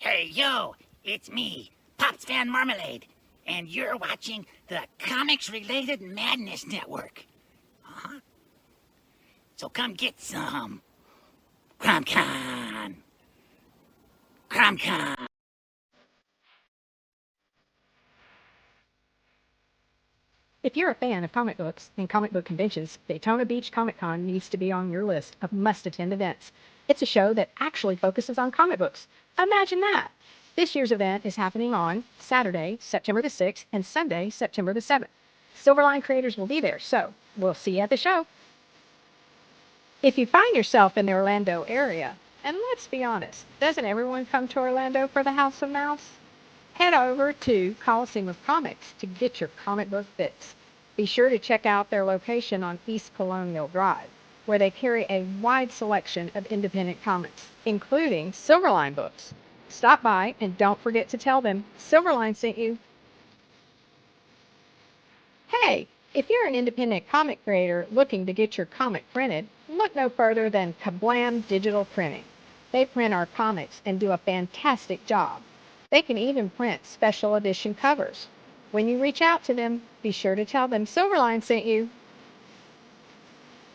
Hey, yo, it's me, Pops Van Marmalade, and you're watching the Comics-Related Madness Network. Uh-huh. So come get some. CromCon. CromCon. If you're a fan of comic books and comic book conventions, Daytona Beach Comic Con needs to be on your list of must-attend events. It's a show that actually focuses on comic books. Imagine that! This year's event is happening on Saturday, September the 6th, and Sunday, September the 7th. Silverline creators will be there, so we'll see you at the show. If you find yourself in the Orlando area, and let's be honest, doesn't everyone come to Orlando for the House of Mouse? Head over to Coliseum of Comics to get your comic book fix. Be sure to check out their location on East Colonial Drive, where they carry a wide selection of independent comics, including Silverline books. Stop by and don't forget to tell them Silverline sent you. Hey, if you're an independent comic creator looking to get your comic printed, look no further than Kablam Digital Printing. They print our comics and do a fantastic job. They can even print special edition covers. When you reach out to them, be sure to tell them Silverline sent you.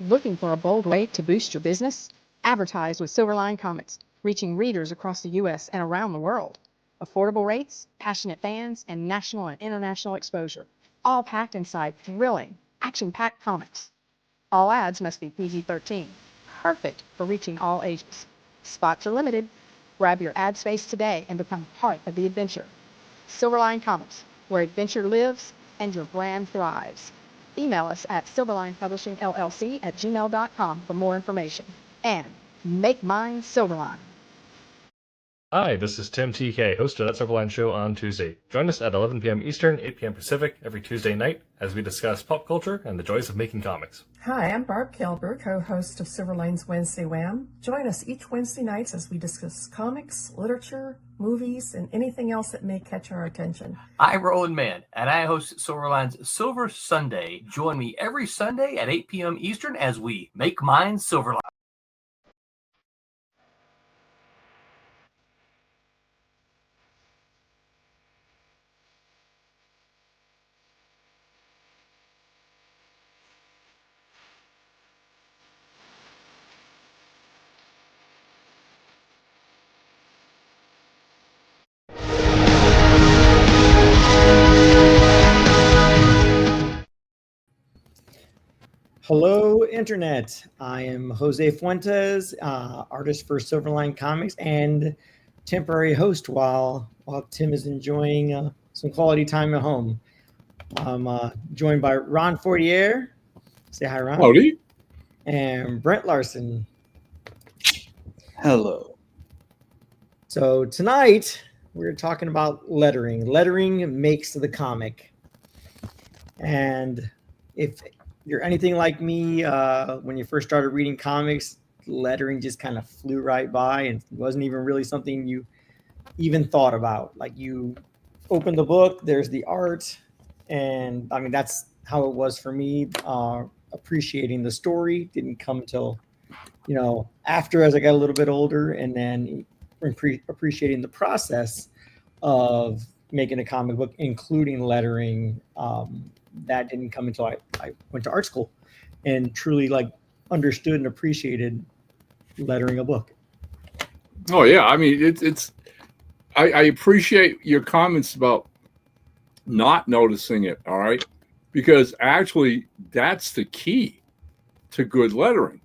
Looking for a bold way to boost your business? Advertise with Silverline Comics, reaching readers across the U.S. and around the world. Affordable rates, passionate fans, and national and international exposure, all packed inside thrilling, action-packed comics. All ads must be PG-13, perfect for reaching all ages. Spots are limited. Grab your ad space today and become part of the adventure. Silverline Comics, where adventure lives and your brand thrives. Email us at silverlinepublishingllc@gmail.com for more information. And make mine Silverline. Hi, this is Tim TK, host of That Silverline Show on Tuesday. Join us at 11 p.m. Eastern, 8 p.m. Pacific every Tuesday night as we discuss pop culture and the joys of making comics. Hi, I'm Barb Kilber, co-host of Silverline's Wednesday Wham. Join us each Wednesday nights as we discuss comics, literature, movies, and anything else that may catch our attention. I'm Roland Mann, and I host Silverline's Silver Sunday. Join me every Sunday at 8 p.m. Eastern as we make mine Silverline. Hello, Internet. I am Jose Fuentes, artist for Silverline Comics and temporary host while Tim is enjoying some quality time at home. I'm joined by Ron Fortier. Say hi, Ron. Howdy. And Brent Larson. Hello. So tonight we're talking about lettering. Lettering makes the comic. And if you're anything like me, when you first started reading comics, lettering just kind of flew right by and wasn't even really something you even thought about. Like, you open the book, there's the art, and I mean, that's how it was for me. Appreciating the story didn't come until, after, as I got a little bit older, and then appreciating the process of making a comic book, including lettering. That didn't come until I went to art school and truly understood and appreciated lettering a book. Oh yeah, I mean I appreciate your comments about not noticing it. All right, because actually that's the key to good lettering.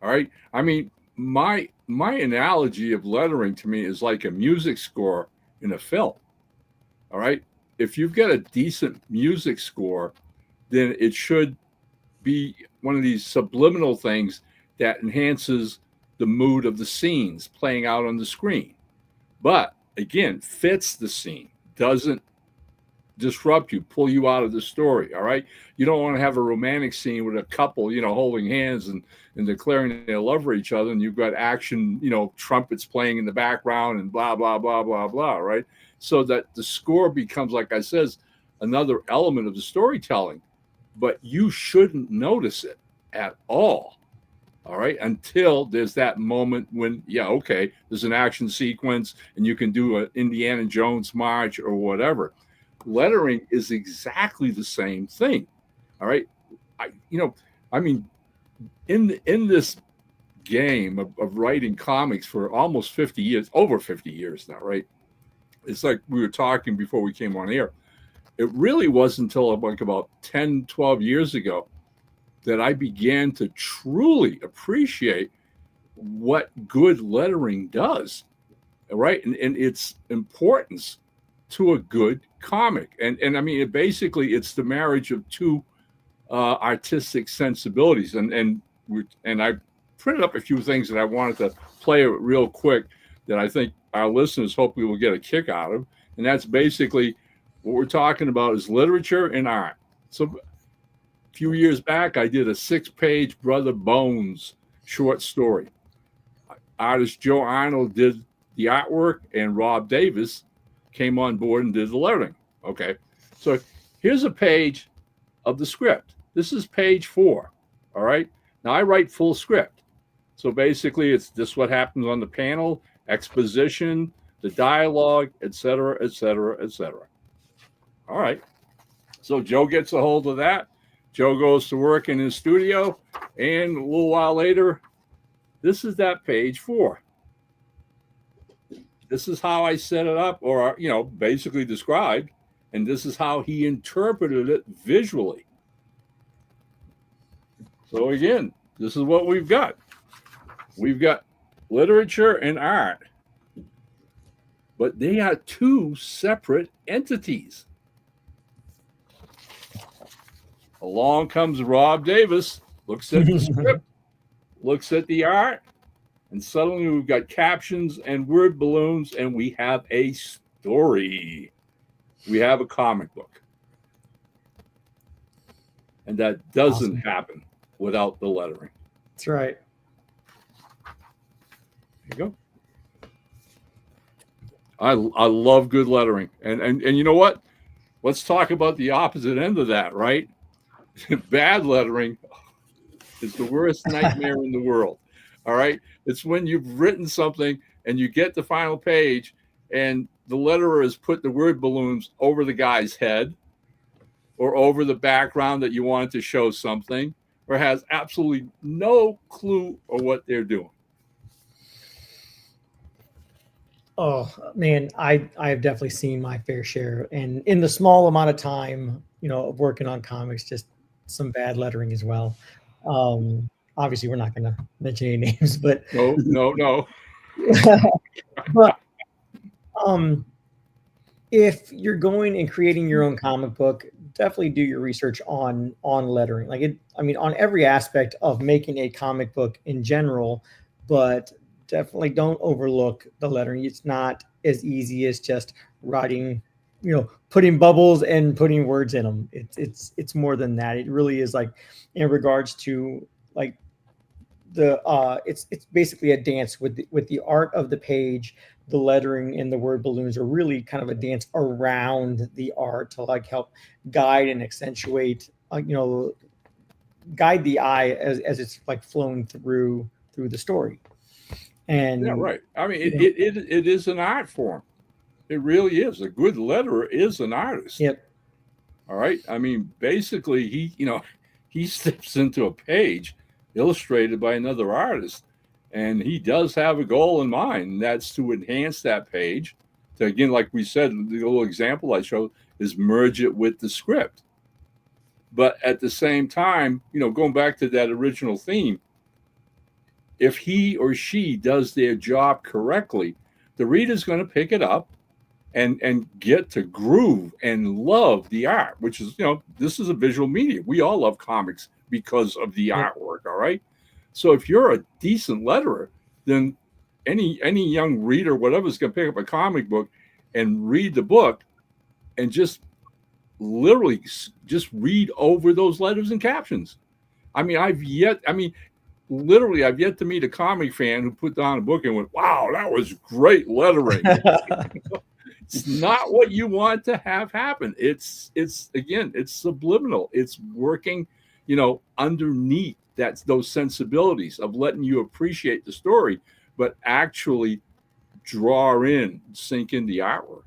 All right, I mean my analogy of lettering to me is like a music score in a film. All right, if you've got a decent music score, then it should be one of these subliminal things that enhances the mood of the scenes playing out on the screen. But again, fits the scene, doesn't disrupt you, pull you out of the story. All right. You don't want to have a romantic scene with a couple, holding hands and declaring their love for each other. And you've got action, trumpets playing in the background and blah, blah, blah, blah, blah. Right. So that the score becomes, like I says, another element of the storytelling, but you shouldn't notice it at all All right, until there's that moment when, yeah, okay, there's an action sequence and you can do an Indiana Jones march or whatever. Lettering is exactly the same thing. All right, I mean, in this game of writing comics for almost 50 years, over 50 years now, right? It's like we were talking before we came on air. It really wasn't until like about 10, 12 years ago that I began to truly appreciate what good lettering does, right? And its importance to a good comic. And I mean, basically, it's the marriage of two artistic sensibilities. And I printed up a few things that I wanted to play real quick that I think our listeners hopefully will get a kick out of. And that's basically what we're talking about is literature and art. So a few years back, I did a 6-page Brother Bones short story. Artist Joe Arnold did the artwork, and Rob Davis came on board and did the lettering. Okay, so here's a page of the script. This is page 4. All right, now I write full script. So basically, it's this what happens on the panel, exposition, the dialogue, etc., etc., etc. All right, so Joe gets a hold of that. Joe goes to work in his studio, and a little while later, this is that page 4. This is how I set it up, or, basically described, and this is how he interpreted it visually. So again, this is what we've got. We've got literature and art, but they are two separate entities. Along comes Rob Davis, looks at the script, looks at the art, and suddenly we've got captions and word balloons, and we have a story. We have a comic book. And that doesn't happen without the lettering. That's right. There you go. I love good lettering. And you know what? Let's talk about the opposite end of that, right? Bad lettering is the worst nightmare in the world. All right. It's when you've written something and you get the final page and the letterer has put the word balloons over the guy's head or over the background that you wanted to show something, or has absolutely no clue of what they're doing. Oh man, I've definitely seen my fair share, and in the small amount of time, of working on comics, just some bad lettering as well. Obviously, we're not going to mention any names, but no. But if you're going and creating your own comic book, definitely do your research on lettering. On every aspect of making a comic book in general, but definitely don't overlook the lettering. It's not as easy as just writing, putting bubbles and putting words in them. It's more than that. It really is in regards to it's basically a dance with the art of the page. The lettering and the word balloons are really kind of a dance around the art to help guide and accentuate, guide the eye as it's flowing through the story. And yeah, right. I mean, it is an art form. It really is. A good letterer is an artist. Yep. All right. I mean, basically, he steps into a page illustrated by another artist, and he does have a goal in mind, and that's to enhance that page. To, again, like we said, the little example I showed is merge it with the script. But at the same time, going back to that original theme, if he or she does their job correctly, the reader's going to pick it up and get to groove and love the art, which is, this is a visual medium. We all love comics because of the artwork, all right? So if you're a decent letterer, then any young reader, whatever, is going to pick up a comic book and read the book and just literally just read over those letters and captions. I've yet to meet a comic fan who put down a book and went, wow, that was great lettering. It's not what you want to have happen. It's again, it's subliminal. It's working, underneath those sensibilities of letting you appreciate the story, but actually sink in the artwork,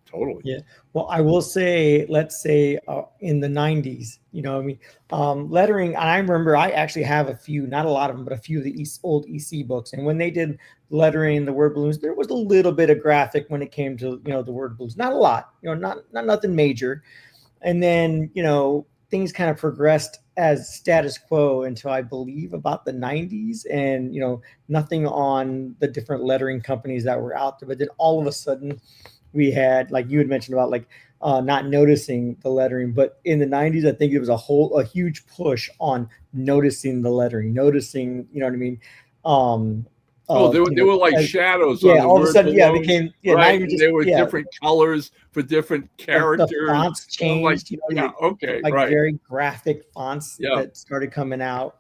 totally. Yeah. Well, I will say, let's say in the 90s, lettering, I remember I actually have a few, not a lot of them, but a few of the old EC books. And when they did lettering the word balloons, there was a little bit of graphic when it came to, the word balloons, not a lot, not nothing major. And then, things kind of progressed as status quo until I believe about the 90s, and, nothing on the different lettering companies that were out there. But then all of a sudden we had, like you had mentioned about not noticing the lettering, but in the 90s, I think it was a huge push on noticing the lettering, noticing, you know what I mean? They were like shadows yeah, on the all of a word sudden, balloons, became, right? not even They were different colors for different characters. The fonts changed, okay, like right. very graphic fonts that started coming out.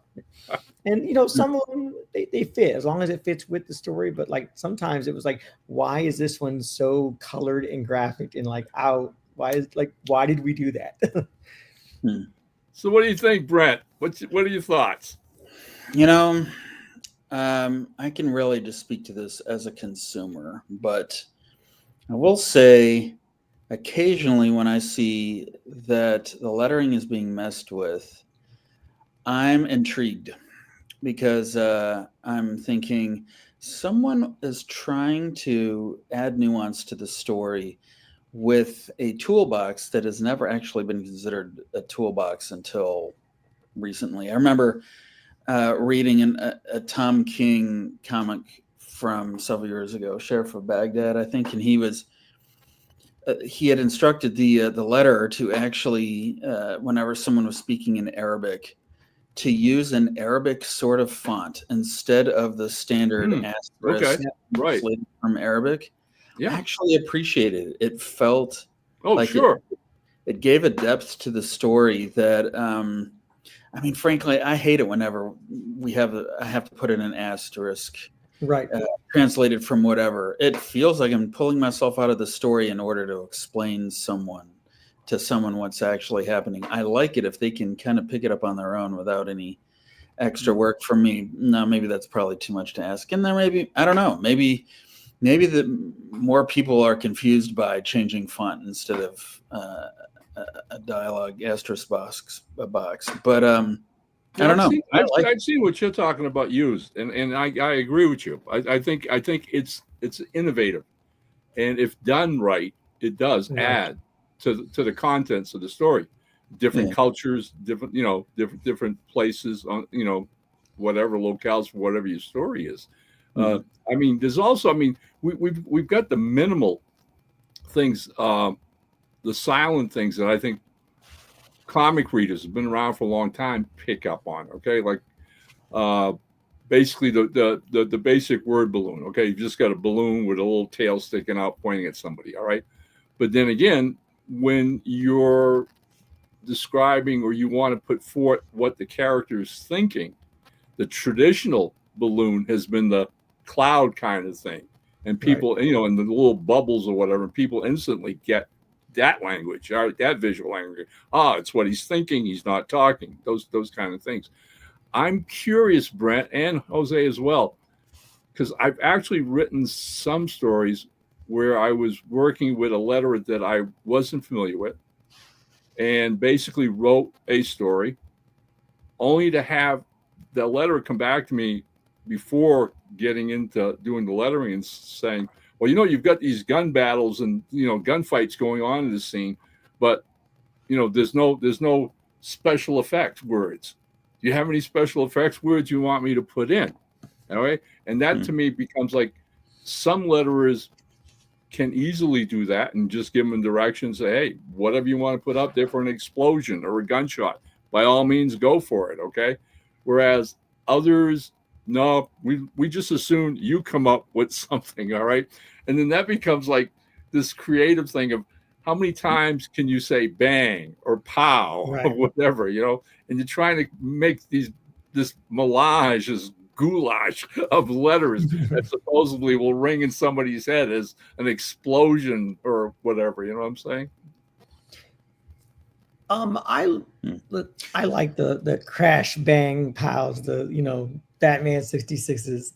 And some of them they fit as long as it fits with the story, but like sometimes it was like, why is this one so colored and graphic and out? Why did we do that? So what do you think, Brent? What are your thoughts? I can really just speak to this as a consumer, but I will say occasionally when I see that the lettering is being messed with, I'm intrigued, because I'm thinking someone is trying to add nuance to the story with a toolbox that has never actually been considered a toolbox until recently. I remember reading a Tom King comic from several years ago, Sheriff of Baghdad, I think, and he had instructed the letterer to actually, whenever someone was speaking in Arabic, to use an Arabic sort of font instead of the standard asterisk translated from Arabic. Yeah, I actually appreciated it. It felt it gave a depth to the story that frankly, I hate it whenever I have to put in an asterisk, right? Translated from whatever. It feels like I'm pulling myself out of the story in order to explain to someone what's actually happening. I like it if they can kind of pick it up on their own without any extra work from me. No, maybe that's probably too much to ask. And then maybe, I don't know, maybe the more people are confused by changing font instead of a dialogue asterisk box. But I don't know. I've seen what you're talking about used, and I agree with you. I think it's innovative, and if done right, it does add to the contents of the story. Different cultures, different places on whatever locales for whatever your story is. There's also we've got the minimal things, the silent things that I think comic readers have been around for a long time pick up on. Okay, like basically the basic word balloon. Okay, you just got a balloon with a little tail sticking out pointing at somebody. All right, but then again, when you're describing or you want to put forth what the character is thinking, the traditional balloon has been the cloud kind of thing, and people, and the little bubbles or whatever, people instantly get that language, or that visual language. It's what he's thinking. He's not talking. Those kind of things. I'm curious, Brent and Jose as well, because I've actually written some stories where I was working with a letterer that I wasn't familiar with, and basically wrote a story, only to have the letterer come back to me before getting into doing the lettering and saying, well, you've got these gun battles and gunfights going on in the scene, but there's no special effects words. Do you have any special effects words you want me to put in? All right, and that to me becomes like some letterers can easily do that and just give them directions. Say, hey, whatever you want to put up there for an explosion or a gunshot, by all means, go for it. Okay, whereas others, no, we just assume you come up with something. All right, and then that becomes like this creative thing of how many times can you say bang or pow or whatever, and you're trying to make this melange, this goulash of letters that supposedly will ring in somebody's head as an explosion or whatever. You know what I'm saying? I I like the crash bang pows, Batman 66s,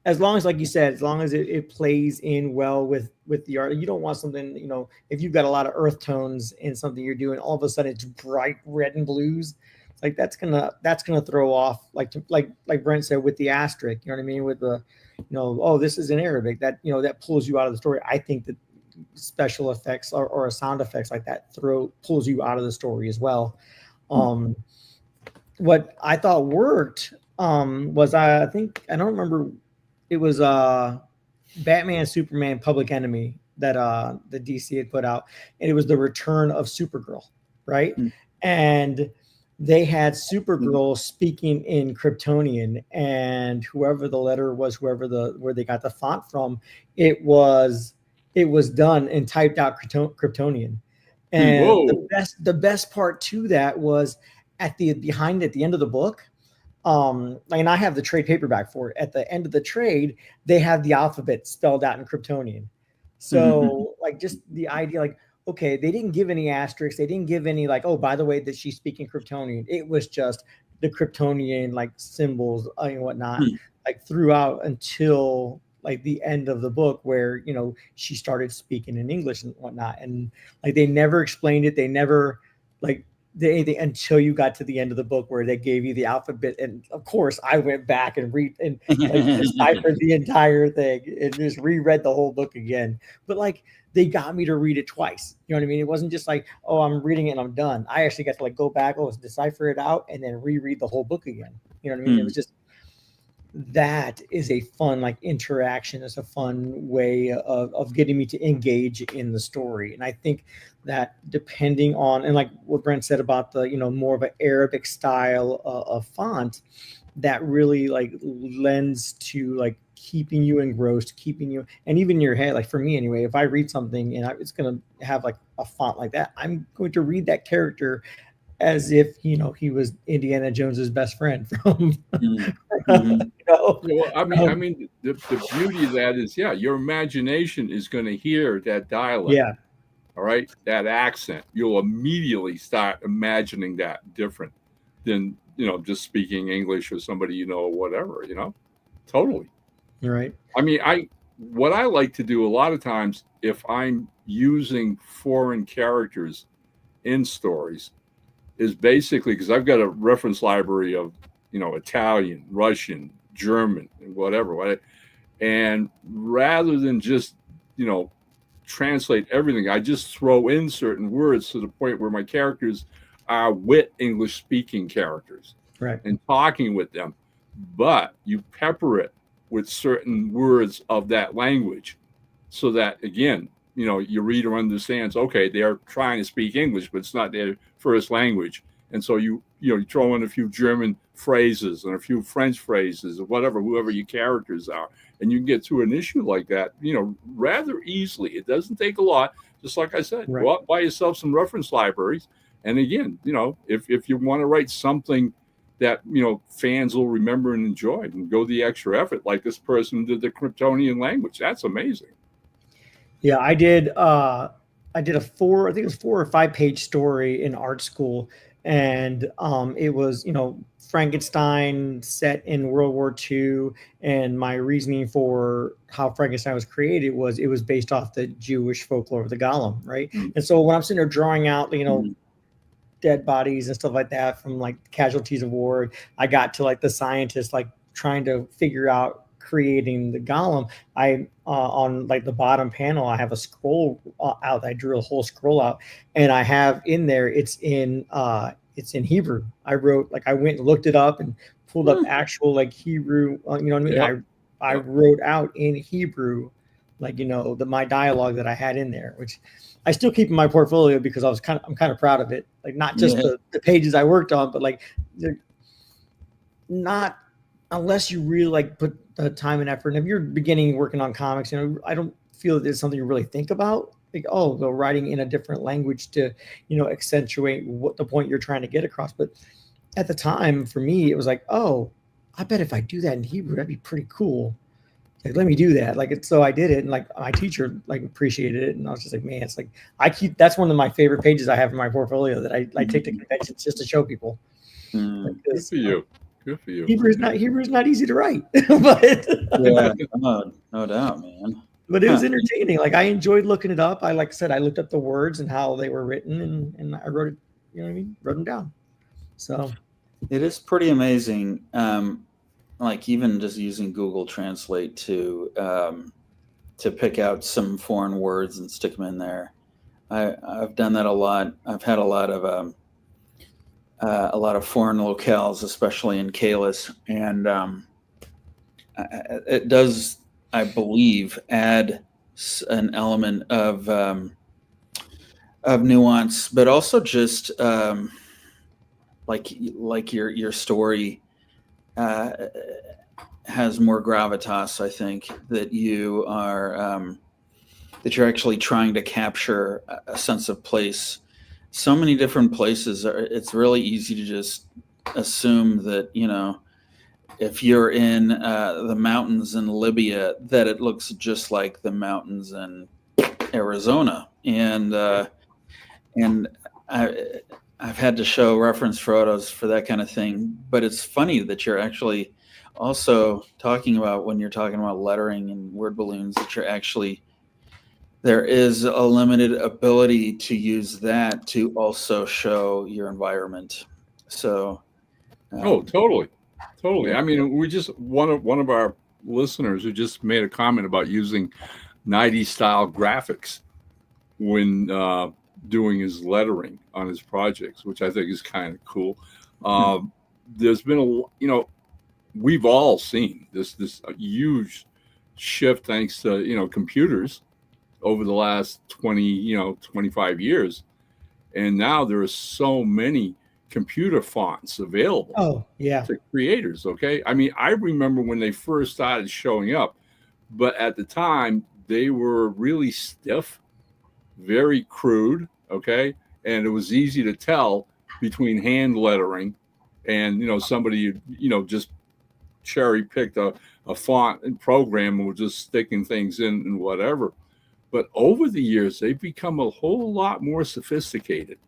as long as, like you said, as long as it plays in well with the art. You don't want something, if you've got a lot of earth tones in something you're doing, all of a sudden it's bright red and blues. Like that's gonna throw off, like Brent said, with the asterisk, you know what I mean? With the, oh, this is in Arabic, that pulls you out of the story. I think that special effects or sound effects like that pulls you out of the story as well. What I thought worked was, I think, I don't remember, it was Batman Superman Public Enemy that the DC had put out, and it was the return of Supergirl, right? And they had Supergirl speaking in Kryptonian, and whoever the letter was, where they got the font from, it was done and typed out Kryptonian. And the best part to that was at the end of the book. And I have the trade paperback for it. At the end of the trade, they have the alphabet spelled out in Kryptonian. So like, just the idea, like, okay, they didn't give any asterisks. They didn't give any, like, oh, by the way, that she's speaking Kryptonian. It was just the Kryptonian, like, symbols and whatnot, like, throughout until like the end of the book, where, she started speaking in English and whatnot. And like, they never explained it. They never, like, they until you got to the end of the book where they gave you the alphabet. And of course I went back and read and like deciphered the entire thing and just reread the whole book again. But like, they got me to read it twice. You know what I mean? It wasn't just like, oh, I'm reading it and I'm done. I actually got to like go back, decipher it out, and then reread the whole book again. You know what I mean? It was just, that is a fun, like, interaction. It's a fun way of getting me to engage in the story. And I think that depending on, and like what Brent said about the, more of an Arabic style of font, that really like lends to like keeping you engrossed, keeping you, and even in your head, like for me anyway, if I read something and it's going to have like a font like that, I'm going to read that character as if, he was Indiana Jones's best friend from, Well, I mean, the beauty of that is, your imagination is going to hear that dialect. Yeah. All right. That accent, you'll immediately start imagining that different than, just speaking English or somebody, or whatever, totally. Right. I mean, what I like to do a lot of times, if I'm using foreign characters in stories, is basically, because I've got a reference library of, Italian, Russian, German, and whatever. And rather than just, translate everything, I just throw in certain words to the point where my characters are with English speaking characters, right, and talking with them. But you pepper it with certain words of that language so that, again, your reader understands, okay, they're trying to speak English, but it's not their first language. And so you throw in a few German phrases and a few French phrases or whatever, whoever your characters are. And you can get through an issue like that, rather easily. It doesn't take a lot. Just like I said, right, go out, buy yourself some reference libraries. And again, if you want to write something that, fans will remember and enjoy, and go the extra effort, like this person did the Kryptonian language. That's amazing. Yeah, I did a I think it was 4 or 5 page story in art school. And it was, Frankenstein set in World War II. And my reasoning for how Frankenstein was created was it was based off the Jewish folklore of the Golem, right? And so when I'm sitting there drawing out, dead bodies and stuff like that from like casualties of war, I got to like the scientists like trying to figure out creating the Golem. I on like the bottom panel, I have a scroll out. I drew a whole scroll out, and I have in there it's in Hebrew. I wrote, like, I went and looked it up and pulled up actual like Hebrew. You know what I mean? Yep. I wrote out in Hebrew, like, my dialogue that I had in there, which I still keep in my portfolio because I'm kind of proud of it. Like, not just the pages I worked on, but like they're not, unless you really like put the time and effort. And if you're beginning working on comics, I don't feel that it's something you really think about. Like, oh, go writing in a different language to, accentuate what the point you're trying to get across. But at the time, for me, it was like, oh, I bet if I do that in Hebrew, that'd be pretty cool. like, let me do that. Like, so I did it, and like my teacher like appreciated it, and I was just like, man, it's like that's one of my favorite pages I have in my portfolio that I like take to conventions just to show people. Mm. Good for you. Good for you. Hebrew's not easy to write, but Yeah, no doubt, man. but it was entertaining. Like, I enjoyed looking it up. Like I said, I looked up the words and how they were written, and I wrote it. You know what I mean? Wrote them down. So It is pretty amazing. Like even just using Google Translate to pick out some foreign words and stick them in there. I've done that a lot. I've had a lot of foreign locales, especially in Calis, and it does, I believe, add an element of nuance, but also just like your story has more gravitas. I think that you are that you're actually trying to capture a sense of place. So many different places it's really easy to just assume that, you know, if you're in the mountains in Libya, that it looks just like the mountains in Arizona, and I've had to show reference photos for that kind of thing. But it's funny that you're actually also talking about, when you're talking about lettering and word balloons, that you're actually, there is a limited ability to use that to also show your environment. So, Oh, totally. I mean, we just one of our listeners who just made a comment about using 90s style graphics when doing his lettering on his projects, which I think is kind of cool. There's been we've all seen this huge shift thanks to computers over the last 25 years, and now there are so many computer fonts available oh yeah, to creators. Okay, I mean, I remember when they first started showing up, but at the time they were really stiff, very crude. Okay, and it was easy to tell between hand lettering and somebody just cherry picked a font and program and was just sticking things in and whatever. But over the years, they've become a whole lot more sophisticated,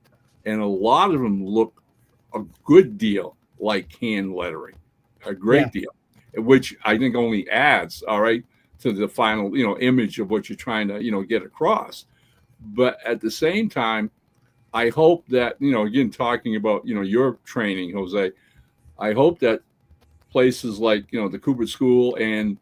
and a lot of them look a good deal like hand lettering, a great deal, which I think only adds, all right, to the final, image of what you're trying to, get across. But at the same time, I hope that, again, talking about, your training, Jose, I hope that places like, the Cooper School and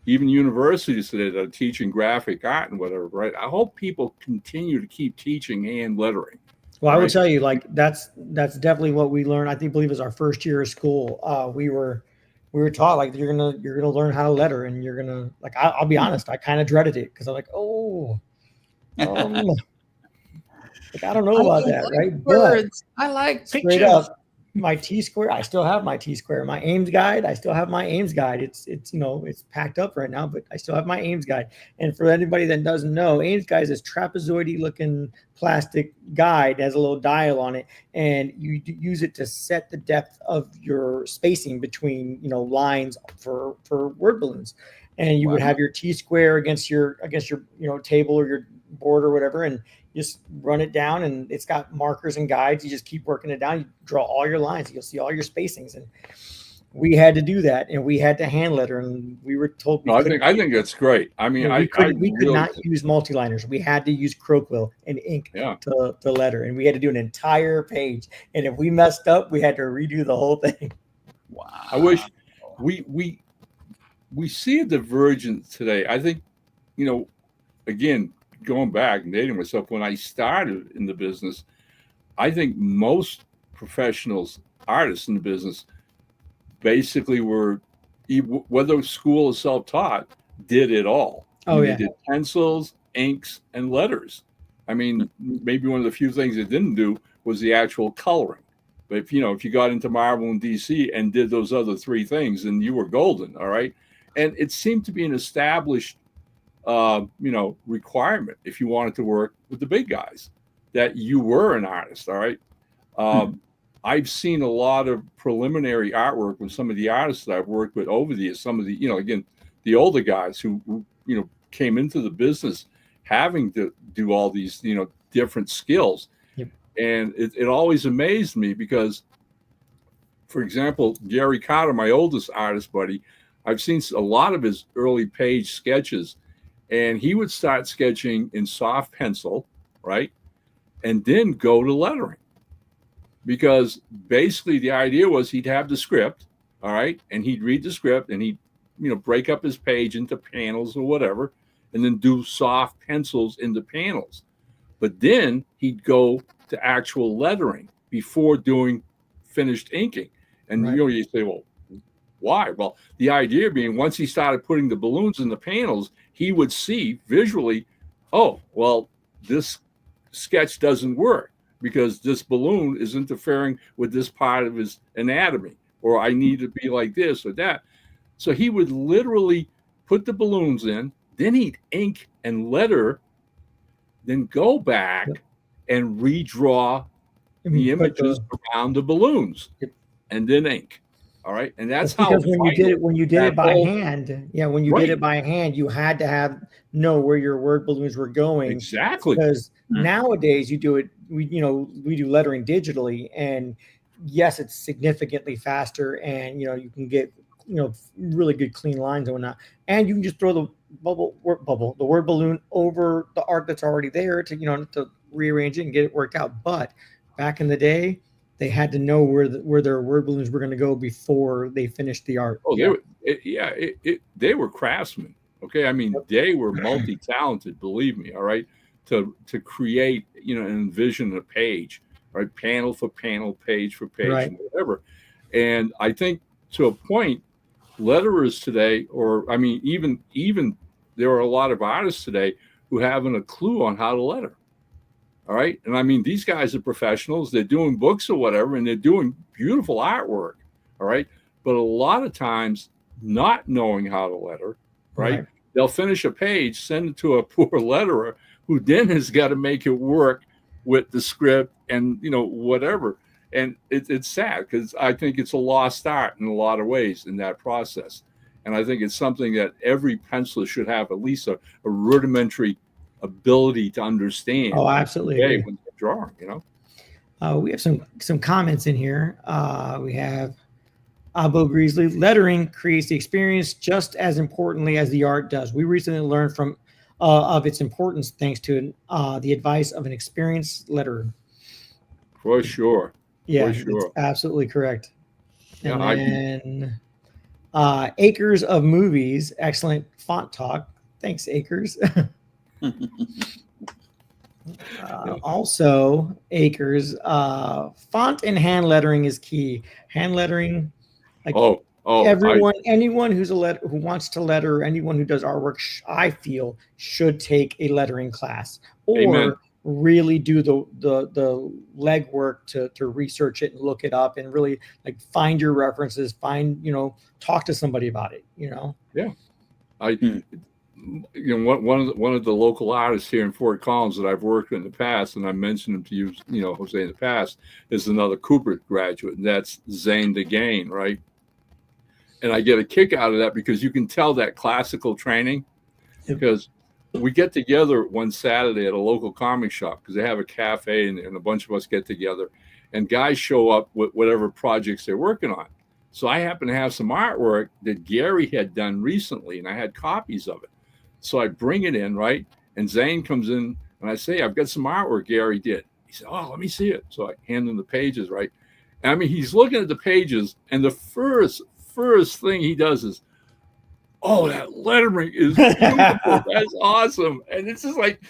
even universities today that are teaching graphic art and whatever, right? I hope people continue to keep teaching hand lettering. well, I will tell you, like that's definitely what we learned. I believe it was our first year of school. We were taught like you're gonna learn how to letter, and you're gonna like. I'll be honest, I kind of dreaded it because I'm like, like, I don't know about that, right? Words. I like Straight pictures. up, my T-square, I still have my T-square. My Ames guide, I still have my Ames guide. It's it's packed up right now, but I still have my Ames guide. And for anybody that doesn't know, Ames guide is this trapezoidy looking plastic guide that has a little dial on it, and you use it to set the depth of your spacing between lines for word balloons. And you would have your T-square against your table or your board or whatever, and just run it down, and it's got markers and guides. You just keep working it down. You draw all your lines. You'll see all your spacings. And we had to do that, and we had to hand letter, and we were told. I think that's great. I mean, we could not use multiliners. We had to use Crowquill and ink to letter, and we had to do an entire page. And if we messed up, we had to redo the whole thing. Wow. I wish we see a divergence today. I think, again, going back and dating myself, when I started in the business, I think most professionals, artists in the business, basically were, whether school or self-taught, did it all. They did pencils, inks, and letters. I mean, maybe one of the few things they didn't do was the actual coloring. But if you got into Marvel and DC and did those other three things, then you were golden. All right. And it seemed to be an established requirement if you wanted to work with the big guys, that you were an artist. All right. I've seen a lot of preliminary artwork with some of the artists that I've worked with over the years. Some of the, again, the older guys who came into the business having to do all these different skills. Yep. And it always amazed me because, for example, Gary Carter, my oldest artist buddy, I've seen a lot of his early page sketches, and he would start sketching in soft pencil, right? And then go to lettering. Because basically the idea was he'd have the script, all right, and he'd read the script and he'd, break up his page into panels or whatever, and then do soft pencils into panels. But then he'd go to actual lettering before doing finished inking. And Right. you say, well, why? Well, the idea being once he started putting the balloons in the panels, he would see visually, oh, well, this sketch doesn't work because this balloon is interfering with this part of his anatomy, or I need to be like this or that. So he would literally put the balloons in, then he'd ink and letter, then go back and redraw the images around the balloons, and then ink. All right, and that's how. Because when you did it by whole- hand, when you Right. did it by hand, you had to know where your word balloons were going. Exactly. Because nowadays you do it, we do lettering digitally, and yes, it's significantly faster, and you can get really good clean lines and whatnot, and you can just throw the the word balloon over the art that's already there to rearrange it and get it worked out. But back in the day, they had to know where their word balloons were going to go before they finished the art. Oh, they were craftsmen. Okay, I mean, they were multi-talented. Believe me. All right, to create and envision a page, right, panel for panel, page for page, Right. and whatever. And I think to a point, letterers today, or I mean, even there are a lot of artists today who haven't a clue on how to letter. All right. And I mean, these guys are professionals. They're doing books or whatever, and they're doing beautiful artwork. All right. But a lot of times, not knowing how to letter, right? They'll finish a page, send it to a poor letterer who then has got to make it work with the script and, whatever. And it's sad because I think it's a lost art in a lot of ways in that process. And I think it's something that every penciler should have at least a rudimentary ability to understand. Oh, absolutely. When they're drawing, We have some comments in here. We have Bo Greasley. Lettering creates the experience just as importantly as the art does. We recently learned of its importance thanks to the advice of an experienced letterer. For sure. Yeah, For sure. that's absolutely correct. Yeah, And then Acres of Movies, excellent font talk. Thanks, Acres. Also, Acres, font and hand lettering is key. Hand lettering, like anyone who wants to letter, anyone who does artwork, I feel should take a lettering class or Amen. really do the legwork to research it and look it up and really like find your references, talk to somebody about it. Yeah. One of the local artists here in Fort Collins that I've worked with in the past, and I mentioned him to you, Jose, in the past, is another Cooper graduate, and that's Zane DeGain, right? And I get a kick out of that because you can tell that classical training, because we get together one Saturday at a local comic shop because they have a cafe and a bunch of us get together, and guys show up with whatever projects they're working on. So I happen to have some artwork that Gary had done recently, and I had copies of it. So I bring it in, right? And Zane comes in, and I say, I've got some artwork Gary did. He said, oh, let me see it. So I hand him the pages, right? And I mean, he's looking at the pages, and the first thing he does is, oh, that lettering is beautiful. That's awesome. And it's just like,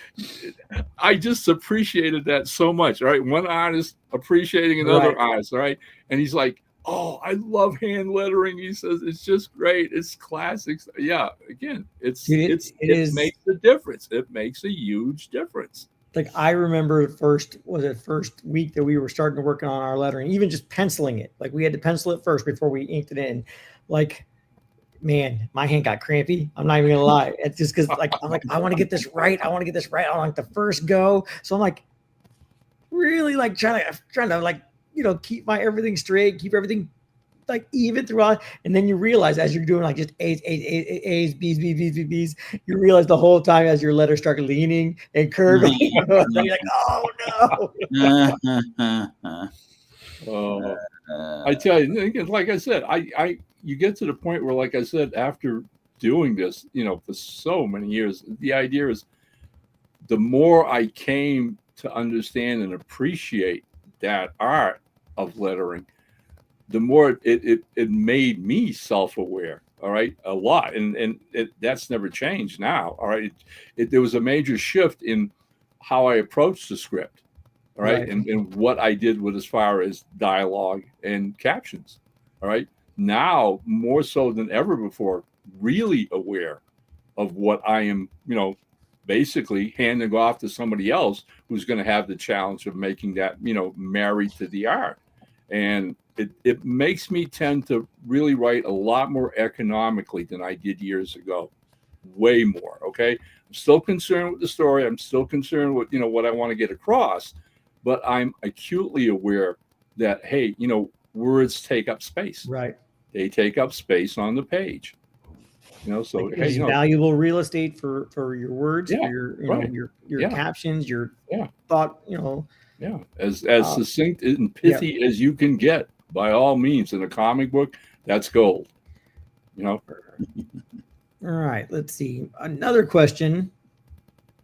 I just appreciated that so much, right? One artist appreciating another artist, right? And he's like, oh, I love hand lettering. He says, it's just great. It's classics. Yeah, again, it makes a difference. It makes a huge difference. Like I remember first week that we were starting to work on our lettering, even just penciling it. Like we had to pencil it first before we inked it in. Like, man, my hand got crampy. I'm not even gonna lie. It's just because I'm like, I want to get this right. I want to get this right on like the first go. So I'm like really like trying to like, keep my everything straight, keep everything like even throughout, and then you realize as you're doing like just A's, B's, B's, you realize the whole time as your letters start leaning and curving, then you're like, oh no. I tell you, like I said, you get to the point where, like I said, after doing this, for so many years, the idea is the more I came to understand and appreciate that art of lettering, the more it made me self-aware. All right, a lot, and that's never changed now. All right, there was a major shift in how I approached the script. All right. And what I did with as far as dialogue and captions. All right. Now, more so than ever before, really aware of what I am, basically handing off to somebody else who's going to have the challenge of making that, married to the art. And it makes me tend to really write a lot more economically than I did years ago. Way more. Okay. I'm still concerned with the story. I'm still concerned with, what I want to get across. But I'm acutely aware that, hey, words take up space. Right. They take up space on the page. So like, hey, valuable real estate for your words, yeah, for your your captions, your thought, Yeah. As succinct and pithy as you can get, by all means, in a comic book, that's gold. All right. Let's see. Another question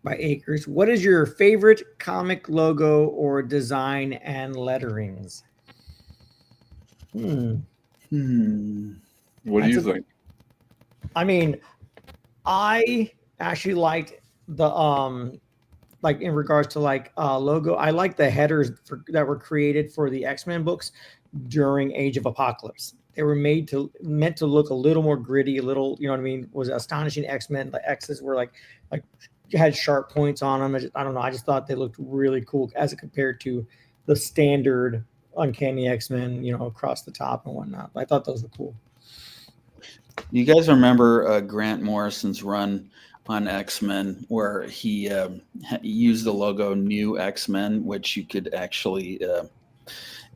by Acres. What is your favorite comic logo or design and letterings? What do you think? I mean, I actually liked the like in regards to like logo. I like the headers that were created for the X-Men books during Age of Apocalypse. They were meant to look a little more gritty, a little, you know what I mean? Was Astonishing X-Men. The X's were like had sharp points on them. I don't know. I just thought they looked really cool as compared to the standard Uncanny X-Men, across the top and whatnot. I thought those were cool. You guys remember Grant Morrison's run on X-Men where he used the logo New X-Men, which you could actually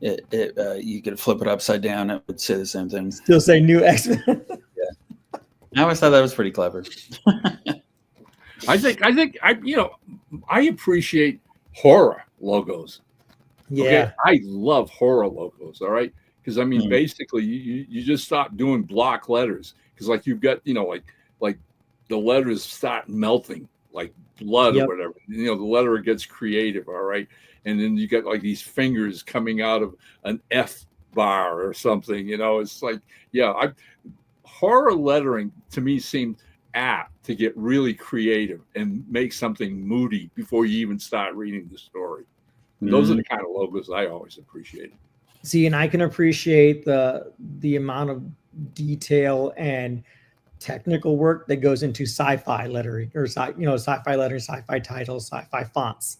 you could flip it upside down. It would say the same thing. Still say New X-Men. Yeah. I always thought that was pretty clever. I think I appreciate horror logos. Yeah. Okay? I love horror logos. All right. Because basically you just stop doing block letters. Because like you've got, like the letters start melting like blood or whatever. The letter gets creative, all right. And then you get like these fingers coming out of an F bar or something, it's like, horror lettering to me seemed apt to get really creative and make something moody before you even start reading the story. And those are the kind of logos I always appreciated. See, and I can appreciate the amount of detail and technical work that goes into sci-fi lettering or sci-fi lettering, sci-fi titles, sci-fi fonts.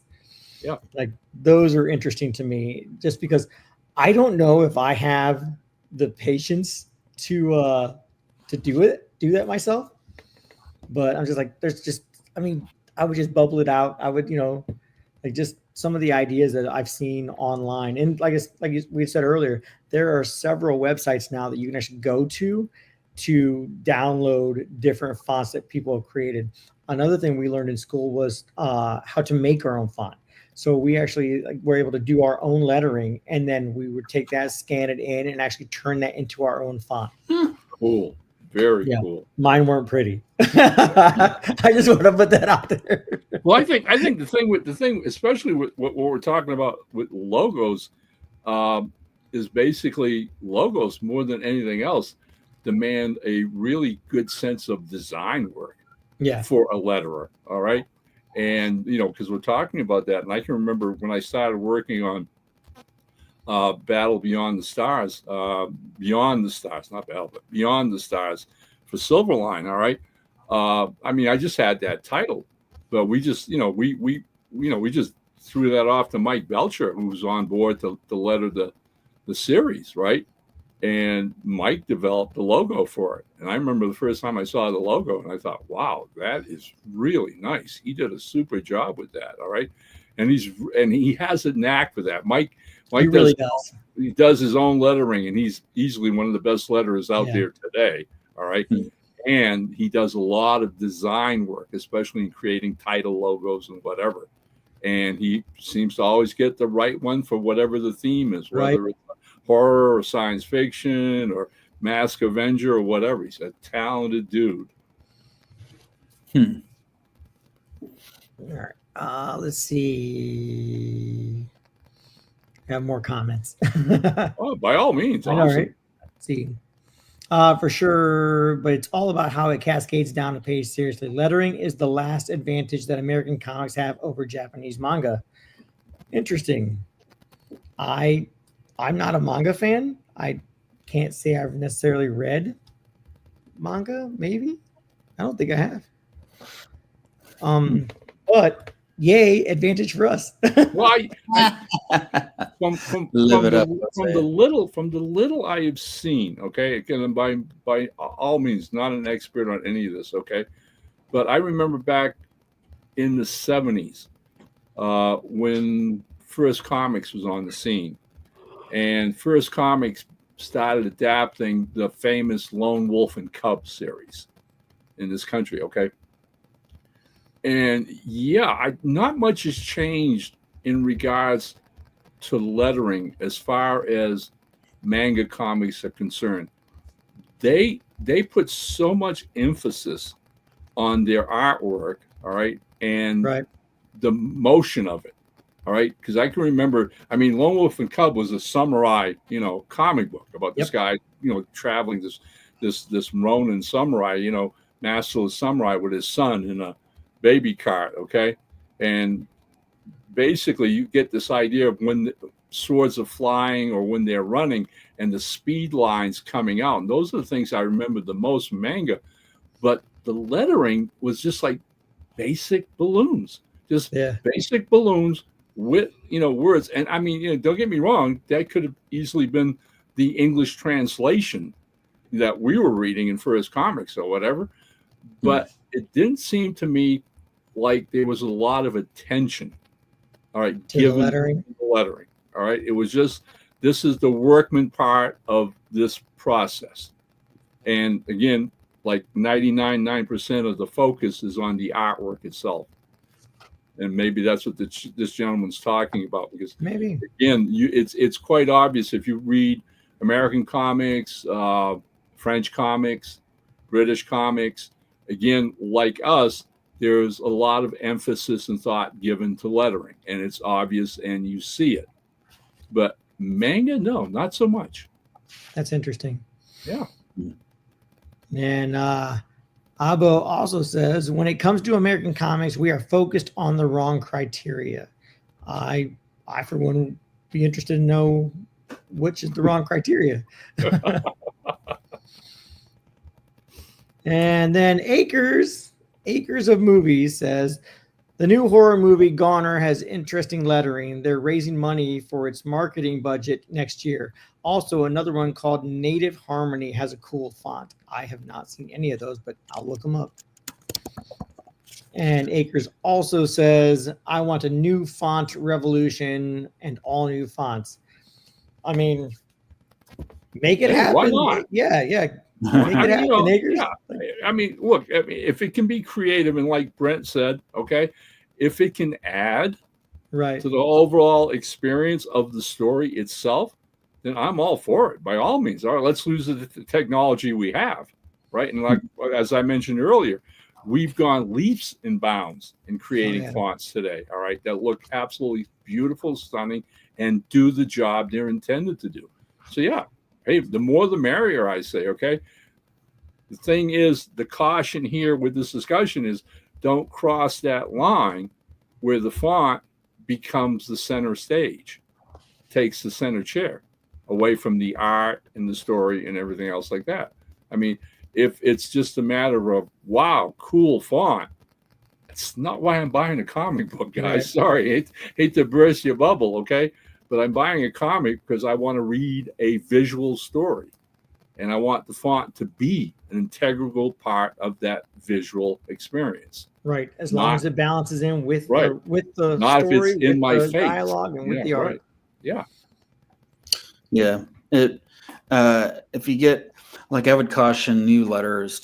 Yeah. Like those are interesting to me just because I don't know if I have the patience to do that myself. But I'm just like, I would just bubble it out. I would, like just some of the ideas that I've seen online. And like we said earlier, there are several websites now that you can actually go to download different fonts that people have created. Another thing we learned in school was how to make our own font. So we actually were able to do our own lettering, and then we would take that, scan it in, and actually turn that into our own font. Cool. Very cool. Mine weren't pretty. I just want to put that out there. Well, I think the thing, especially with what we're talking about with logos, is basically logos more than anything else demand a really good sense of design work. For a letterer. All right. And because we're talking about that, and I can remember when I started working on Battle Beyond the Stars, Beyond the Stars, not Battle, but Beyond the Stars for Silverline. All right. I just had that title, but we just, we just threw that off to Mike Belcher, who was on board to letter the series, right? And Mike developed the logo for it. And I remember the first time I saw the logo, and I thought, wow, that is really nice. He did a super job with that. All right. And he has a knack for that. Mike really does. he does his own lettering, and he's easily one of the best letterers out there today. All right. And he does a lot of design work, especially in creating title logos and whatever. And he seems to always get the right one for whatever the theme is, whether it's horror or science fiction or Mask Avenger or whatever. He's a talented dude. All right. Let's see. I have more comments. Oh, by all means. I know, right? Let's see. For sure, but it's all about how it cascades down the page. Seriously, lettering is the last advantage that American comics have over Japanese manga. Interesting. I'm not a manga fan. I can't say I've necessarily read manga. Maybe I don't think I have. But yay, advantage for us. Well, from the little I have seen, okay, again, by all means, not an expert on any of this, okay, but I remember back in the 70s when First Comics was on the scene, and First Comics started adapting the famous Lone Wolf and Cub series in this country, okay. And yeah, not much has changed in regards to lettering as far as manga comics are concerned. They put so much emphasis on their artwork, all right, and the motion of it, all right. Because I can remember, I mean, Lone Wolf and Cub was a samurai, comic book about this guy, traveling this Ronin samurai, masterless samurai with his son in a baby cart, okay, and basically you get this idea of when the swords are flying or when they're running and the speed lines coming out, and those are the things I remember the most from manga. But the lettering was just like basic balloons, basic balloons with words. And I mean, don't get me wrong, that could have easily been the English translation that we were reading in First Comics or whatever, but it didn't seem to me like there was a lot of attention, all right, given the lettering. All right. It was just, this is the workman part of this process. And again, like 99.9% of the focus is on the artwork itself. And maybe that's what this gentleman's talking about, because maybe again, it's quite obvious if you read American comics, French comics, British comics. Again, like us, there's a lot of emphasis and thought given to lettering, and it's obvious and you see it. But manga, no, not so much. That's interesting. Yeah. And Abo also says, when it comes to American comics, we are focused on the wrong criteria. I for one, would be interested to know which is the wrong criteria. And then Acres of Movies says, the new horror movie Goner has interesting lettering. They're raising money for its marketing budget next year. Also, another one called Native Harmony has a cool font. I have not seen any of those, but I'll look them up. And Acres also says, I want a new font revolution and all new fonts. I mean, make it happen. Why not? Yeah. Make it happen, Acres. Yeah. I mean, look, if it can be creative, and like Brent said, okay, if it can add to the overall experience of the story itself, then I'm all for it, by all means. All right, let's use the technology we have, right? And like as I mentioned earlier, we've gone leaps and bounds in creating fonts today, all right, that look absolutely beautiful, stunning, and do the job they're intended to do. So yeah, hey, the more the merrier, I say, okay? The thing is, the caution here with this discussion is don't cross that line where the font becomes the center stage, takes the center chair away from the art and the story and everything else like that. I mean, if it's just a matter of, wow, cool font, it's not why I'm buying a comic book, guys. Right. Sorry, hate to burst your bubble, okay? But I'm buying a comic because I want to read a visual story. And I want the font to be an integral part of that visual experience. Right. As long as it balances in with the not story, if it's in my the face. dialogue, and with the art. Yeah. Yeah. It if you get, like, I would caution new letterers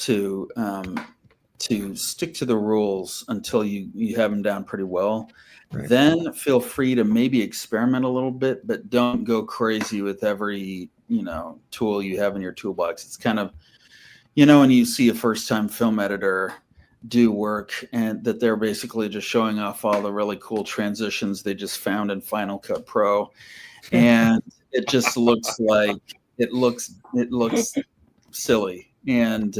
to stick to the rules until you have them down pretty well. Right. Then feel free to maybe experiment a little bit, but don't go crazy with every, tool you have in your toolbox. It's kind of, when you see a first time film editor do work and that they're basically just showing off all the really cool transitions they just found in Final Cut Pro. And it just looks like it looks silly. And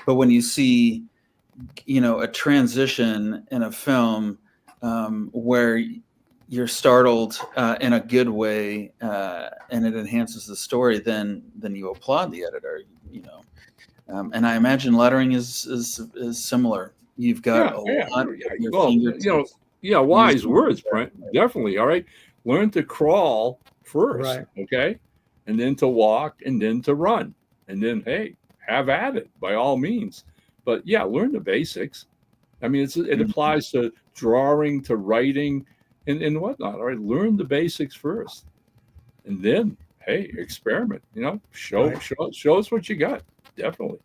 but when you see, a transition in a film where you're startled in a good way and it enhances the story, then you applaud the editor. And I imagine lettering is similar. You've got a lot at your Well, fingertips. wise words, Brent. Definitely. All right. Learn to crawl first, Right. okay, and then to walk, and then to run, and then hey, have at it by all means. But yeah, learn the basics. I mean, it applies to drawing, to writing, and whatnot. All right, learn the basics first, and then hey, experiment. Show us what you got. Definitely.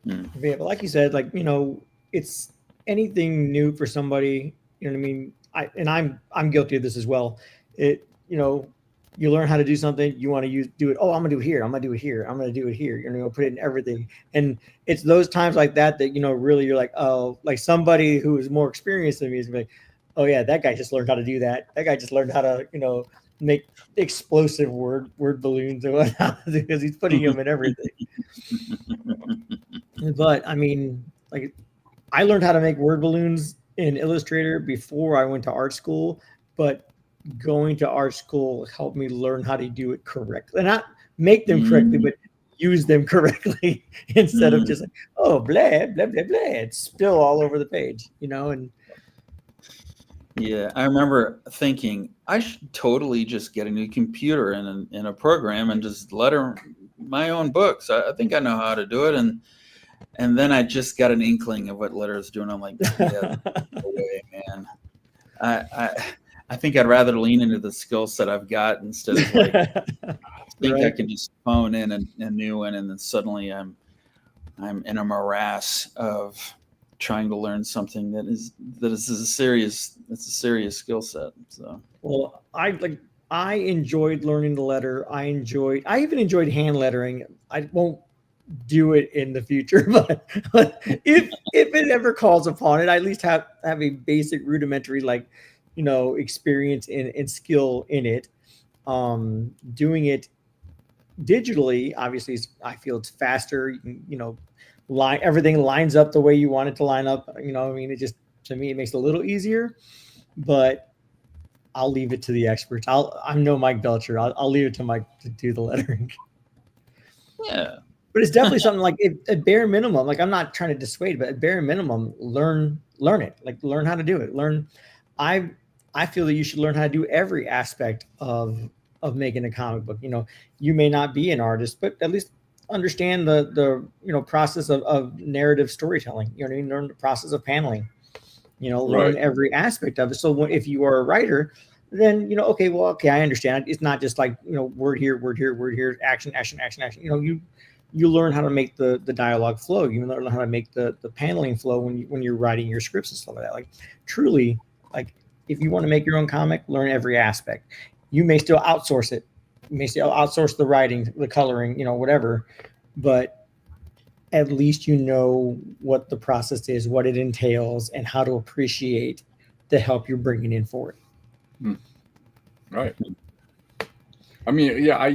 Yeah, but like you said, it's anything new for somebody. You know what I mean? I'm guilty of this as well. You learn how to do something, you want to do it. Oh, I'm gonna do it here. I'm gonna do it here. I'm gonna do it here. Put it in everything. And it's those times like that really you're like, oh, like somebody who is more experienced than me is like, oh yeah, that guy just learned how to do that. That guy just learned how to make explosive word balloons or whatnot because he's putting them in everything. But I mean, like, I learned how to make word balloons in Illustrator before I went to art school, but going to art school helped me learn how to do it correctly. And not make them correctly, but use them correctly instead of just like, oh, blah, blah, blah, blah, and spill all over the page, and Yeah, I remember thinking I should totally just get a new computer in a program and just letter my own books. I think I know how to do it, and then I just got an inkling of what letter is doing. I'm like, yeah, no way, man. I think I'd rather lean into the skill set I've got instead of like think I can just phone in a new one, and then suddenly I'm in a morass of trying to learn something that is a serious skill set. So, well, I enjoyed learning the letter. I even enjoyed hand lettering. I won't do it in the future, but if it ever calls upon it, I at least have a basic rudimentary experience and skill in it. Doing it digitally, obviously, I feel it's faster. Everything lines up the way you want it to line up. It just, to me, it makes it a little easier, but I'll leave it to the experts. I'm no Mike Belcher. I'll leave it to Mike to do the lettering. Yeah. But it's definitely something like at bare minimum, like I'm not trying to dissuade, but at bare minimum, learn it, like learn how to do it. I feel that you should learn how to do every aspect of making a comic book. You may not be an artist, but at least understand the process of narrative storytelling. Learn the process of paneling. Learn every aspect of it. So if you are a writer, then okay, I understand. It's not just like word here, action. You learn how to make the dialogue flow. You learn how to make the paneling flow when you're writing your scripts and stuff like that. Like truly, like if you want to make your own comic, learn every aspect. You may still outsource it. You may still outsource the writing, the coloring, whatever, but at least you know what the process is, what it entails, and how to appreciate the help you're bringing in for it. Right. I mean, yeah,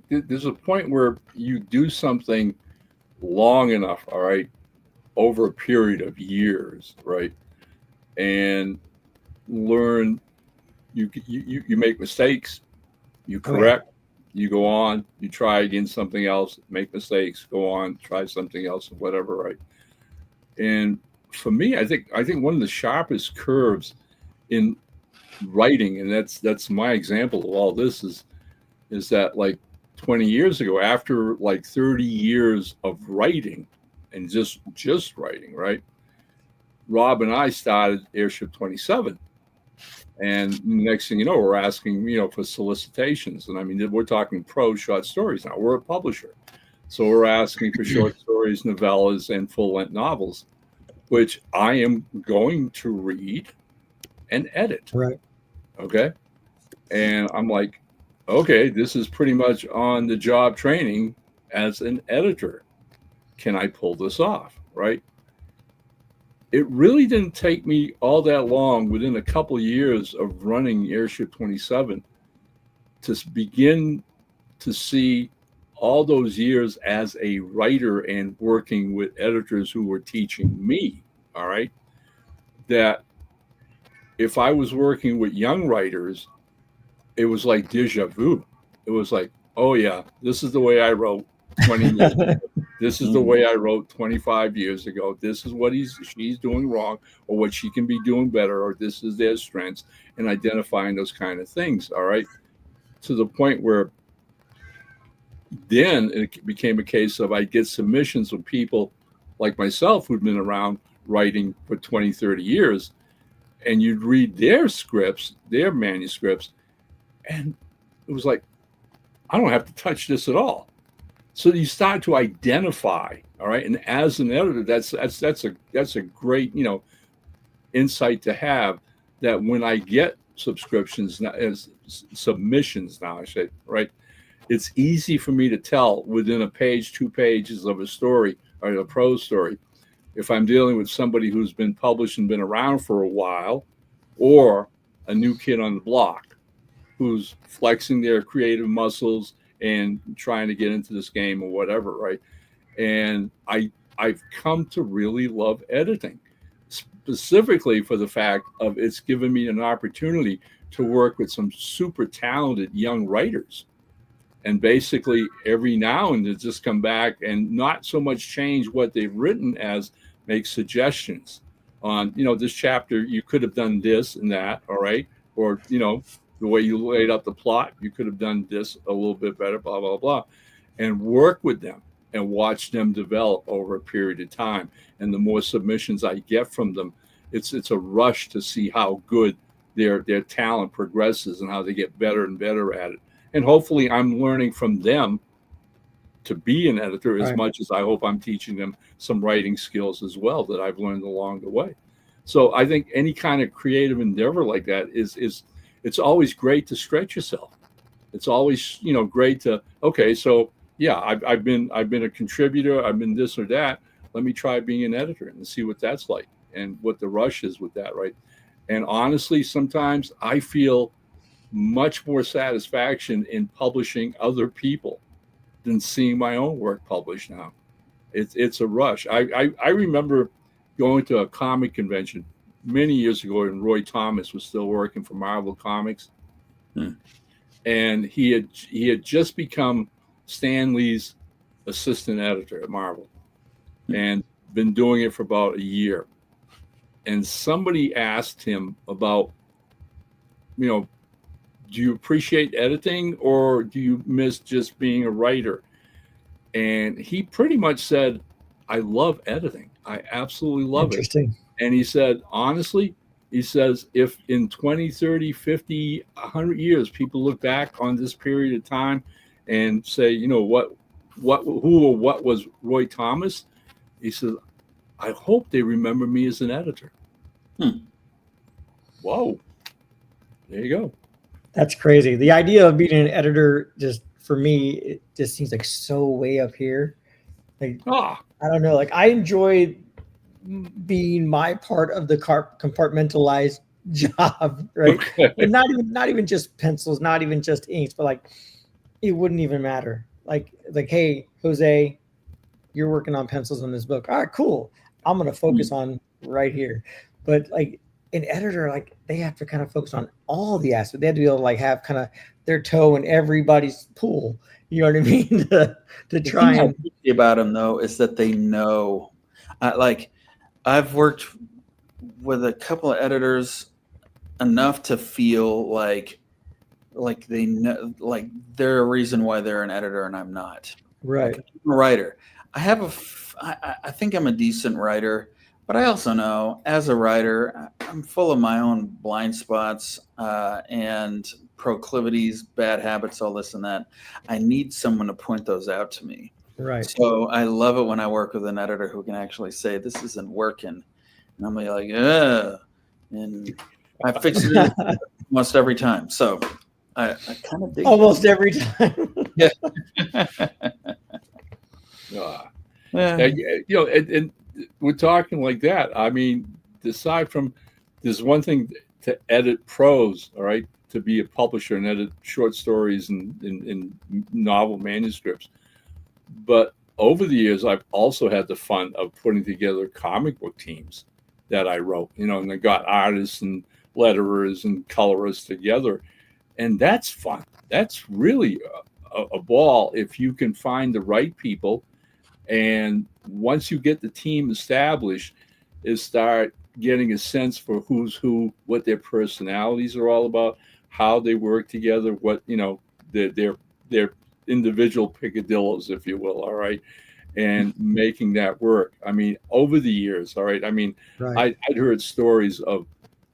there's a point where you do something long enough, all right, over a period of years, right, and learn. You make mistakes, you correct, you go on, you try again something else, make mistakes, go on, try something else, whatever, right. And for me, I think one of the sharpest curves in writing, and that's my example of all this, is that like 20 years ago, after like 30 years of writing and just writing, right, Rob and I started Airship 27, And next thing you know, we're asking, for solicitations. And I mean, we're talking prose short stories now. We're a publisher. So we're asking for short stories, novellas, and full-length novels, which I am going to read and edit. Right. Okay. And I'm like, okay, this is pretty much on the job training as an editor. Can I pull this off? Right. It really didn't take me all that long, within a couple of years of running Airship 27, to begin to see all those years as a writer and working with editors who were teaching me, all right, that if I was working with young writers, it was like deja vu. It was like, oh yeah, this is the way I wrote 20 years ago. This is the way I wrote 25 years ago. This is what she's doing wrong, or what she can be doing better, or this is their strengths, and identifying those kind of things. All right. To the point where then it became a case of I'd get submissions from people like myself who'd been around writing for 20, 30 years, and you'd read their scripts, their manuscripts, and it was like, I don't have to touch this at all. So you start to identify, all right. And as an editor, that's a great, insight to have, that when I get submissions now, I say, right, it's easy for me to tell within a page, 2 pages of a story or a prose story, if I'm dealing with somebody who's been published and been around for a while, or a new kid on the block who's flexing their creative muscles and trying to get into this game or whatever, right? And I've come to really love editing, specifically for the fact of it's given me an opportunity to work with some super talented young writers. And basically every now and then just come back and not so much change what they've written as make suggestions on, this chapter, you could have done this and that, all right? Or, the way you laid out the plot, you could have done this a little bit better, blah, blah, blah, and work with them and watch them develop over a period of time. And the more submissions I get from them, it's a rush to see how good their talent progresses and how they get better and better at it. And hopefully I'm learning from them to be an editor as much as I hope I'm teaching them some writing skills as well that I've learned along the way. So I think any kind of creative endeavor like that is it's always great to stretch yourself. It's always, great to, okay, so yeah, I've been a contributor, I've been this or that. Let me try being an editor and see what that's like and what the rush is with that, right? And honestly, sometimes I feel much more satisfaction in publishing other people than seeing my own work published now. It's a rush. I remember going to a comic convention many years ago, and Roy Thomas was still working for Marvel Comics. And he had just become Stan Lee's assistant editor at Marvel and been doing it for about a year. And somebody asked him about, do you appreciate editing or do you miss just being a writer? And he pretty much said, I love editing. I absolutely love it. Interesting. And he said, honestly, he says, if in 20, 30, 50, 100 years, people look back on this period of time and say, who or what was Roy Thomas? He says, I hope they remember me as an editor. Whoa. There you go. That's crazy. The idea of being an editor, just for me, it just seems like so way up here. Like, I don't know. Like, I enjoy being my part of the compartmentalized job, right? Okay. And not even just pencils, not even just inks, but like it wouldn't even matter. Like, hey, Jose, you're working on pencils on this book. All right, cool. I'm gonna focus on right here. But like an editor, like they have to kind of focus on all the aspects. They have to be able to like have kind of their toe in everybody's pool. You know what I mean? to try and about them though is that they know. I've worked with a couple of editors enough to feel like they know, like they're a reason why they're an editor and I'm not. Right. Like, I'm a writer. I think I'm a decent writer, But I also know, as a writer, I'm full of my own blind spots and proclivities, bad habits, all this and that. I need someone to point those out to me. Right. So I love it when I work with an editor who can actually say, this isn't working. And I'm like, yeah. And I fix it almost every time. So I kind of dig Almost every time. Yeah. You know, and we're talking like that. I mean, aside from there's one thing to edit prose, all right, to be a publisher and edit short stories and novel manuscripts. But over the years, I've also had the fun of putting together comic book teams that I wrote, you know, and I got artists and letterers and colorists together. And that's fun. That's really a ball if you can find the right people. And once you get the team established, is start getting a sense for who's who, what their personalities are all about, how they work together, what, you know, their individual picadillos, if you will, all right, and making that work. I mean, over the years, all right, I mean, Right. I'd heard stories of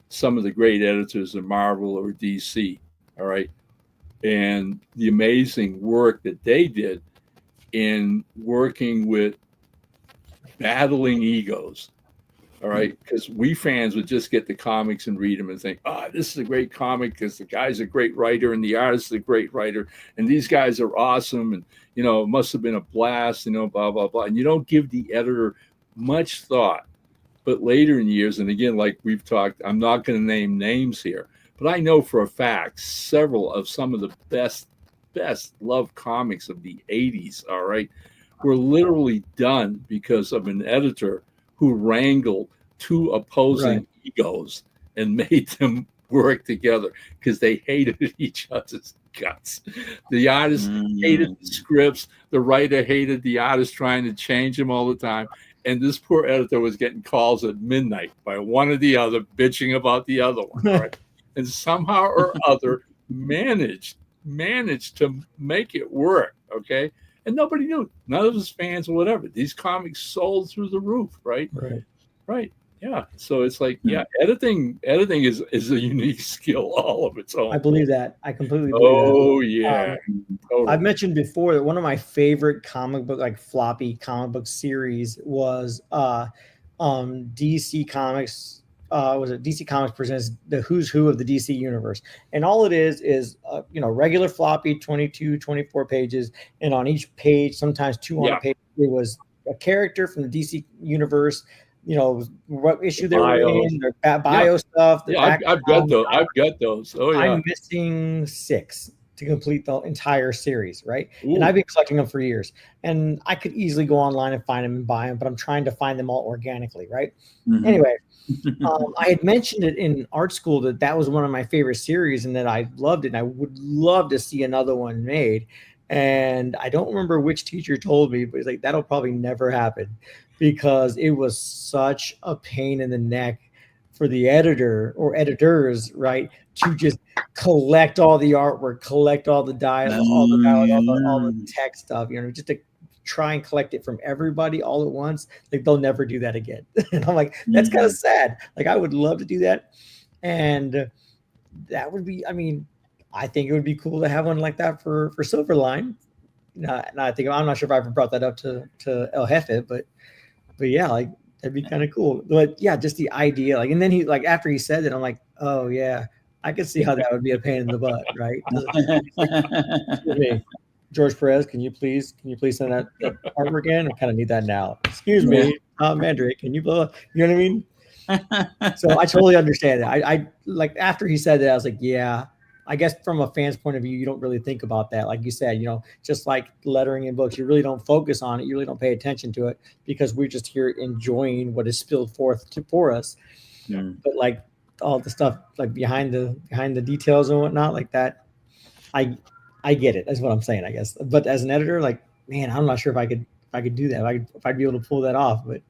some of the great editors of Marvel or DC, all right, and the amazing work that they did in working with battling egos. All right, because we fans would just get the comics and read them and think, this is a great comic because the guy's a great writer and the artist is a great writer and these guys are awesome and, you know, it must have been a blast, you know, blah, blah, blah. And you don't give the editor much thought. But later in years, and again, like we've talked, I'm not going to name names here, but I know for a fact several of some of the best loved comics of the 80s, all right, were literally done because of an editor who wrangled two opposing egos and made them work together because they hated each other's guts. The artist hated the scripts. The writer hated the artist trying to change them all the time. And this poor editor was getting calls at midnight by one or the other, bitching about the other one. Right? And somehow or other managed to make it work. Okay. And nobody knew. None of his fans or whatever. These comics sold through the roof, right? Right. Yeah. So it's like, editing is a unique skill all of its own. I believe that. I completely believe that. Oh yeah. Totally. I've mentioned before that one of my favorite comic book, like floppy comic book series was DC Comics. Was it DC Comics presents the Who's Who of the DC universe, and all it is you know, regular floppy 22 24 pages, and on each page, sometimes 200 pages, it was a character from the DC universe, you know, what issue they were in, their bio stuff. I've got those. Oh yeah, I'm missing 6 to complete the entire series, right? Ooh. And I've been collecting them for years, and I could easily go online and find them and buy them, but I'm trying to find them all organically, right? Anyway, I had mentioned it in art school that was one of my favorite series and that I loved it, and I would love to see another one made. And I don't remember which teacher told me, but he's like, that'll probably never happen because it was such a pain in the neck for the editor or editors, right, to just collect all the artwork, collect all the dialogue, all the text stuff, you know, just to try and collect it from everybody all at once. Like, they'll never do that again. And I'm like, that's kind of sad. Like, I would love to do that. And that would be, I mean, I think it would be cool to have one like that for Silverline. And I think, I'm not sure if I ever brought that up to El Jefe, but yeah, like, that'd be kind of cool. But yeah, just the idea, like, and then he, like, after he said it, I'm like, oh yeah, I could see how that would be a pain in the butt, right? Excuse me, George Perez, can you please send that artwork in? I kind of need that now. Excuse me, Mandrake, can you blow up? You know what I mean? So I totally understand that. I like, after he said that, I was like, yeah, I guess from a fan's point of view, you don't really think about that. Like you said, you know, just like lettering in books, you really don't focus on it. You really don't pay attention to it because we're just here enjoying what is spilled forth for us. But like all the stuff like behind the details and whatnot like that, I get it. That's what I'm saying, I guess. But as an editor, like, man, I'm not sure if I could do that. If I'd be able to pull that off, but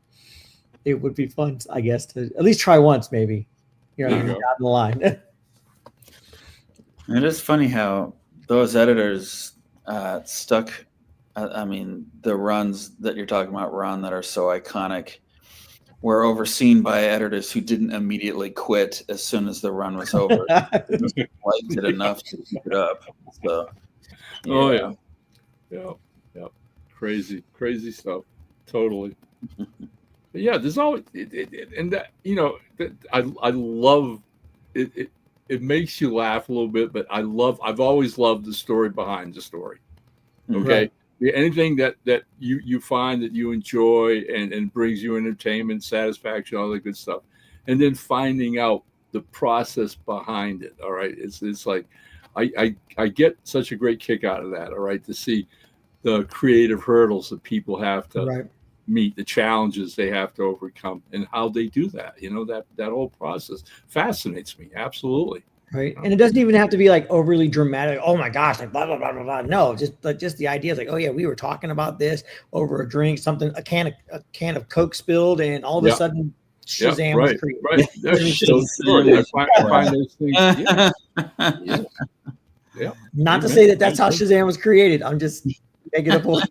it would be fun, I guess, to at least try once, maybe. You know, down the line. It is funny how those editors stuck. I mean, the runs that you're talking about, Ron, that are so iconic. were overseen by editors who didn't immediately quit as soon as the run was over. They just liked it enough to keep it up. So, Oh yeah. Crazy stuff. Totally. But yeah, there's always and that that I love it. It makes you laugh a little bit, but I've always loved the story behind the story. Okay. Right. Anything that you find that you enjoy and brings you entertainment, satisfaction, all that good stuff, and then finding out the process behind it. All right, it's like I get such a great kick out of that. All right, to see the creative hurdles that people have to meet, the challenges they have to overcome, and how they do that. That whole process fascinates me. Absolutely. Right. And it doesn't even have to be like overly dramatic. Oh my gosh, like blah, blah, blah, blah, blah. No, just the idea is like, oh yeah, we were talking about this over a drink, a can of Coke spilled, and all of a sudden Shazam was created. Right. That's so true. I find those things. Yeah. Not to say that's how Shazam was created. I'm just making a point.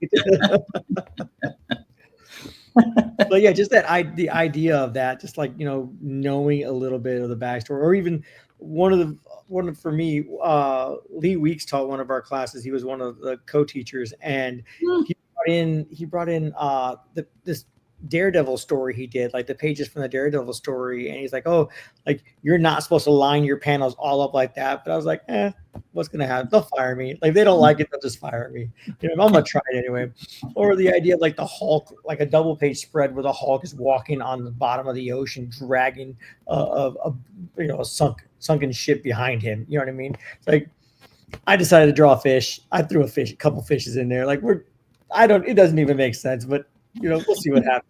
But yeah, just the idea of that, just like, knowing a little bit of the backstory, or even for me, Lee Weeks taught one of our classes. He was one of the co-teachers, and he brought in this Daredevil story he did, like the pages from the Daredevil story, and he's like, oh, like you're not supposed to line your panels all up like that. But I was like, what's gonna happen? They'll fire me. Like, if they don't like it, they'll just fire me. I'm gonna try it anyway. Or the idea of like the Hulk, like a double page spread where the Hulk is walking on the bottom of the ocean, dragging a sunken ship behind him. You know what I mean? It's like, I decided to draw a fish. I threw a couple fishes in there. Like, it doesn't even make sense, but we'll see what happens.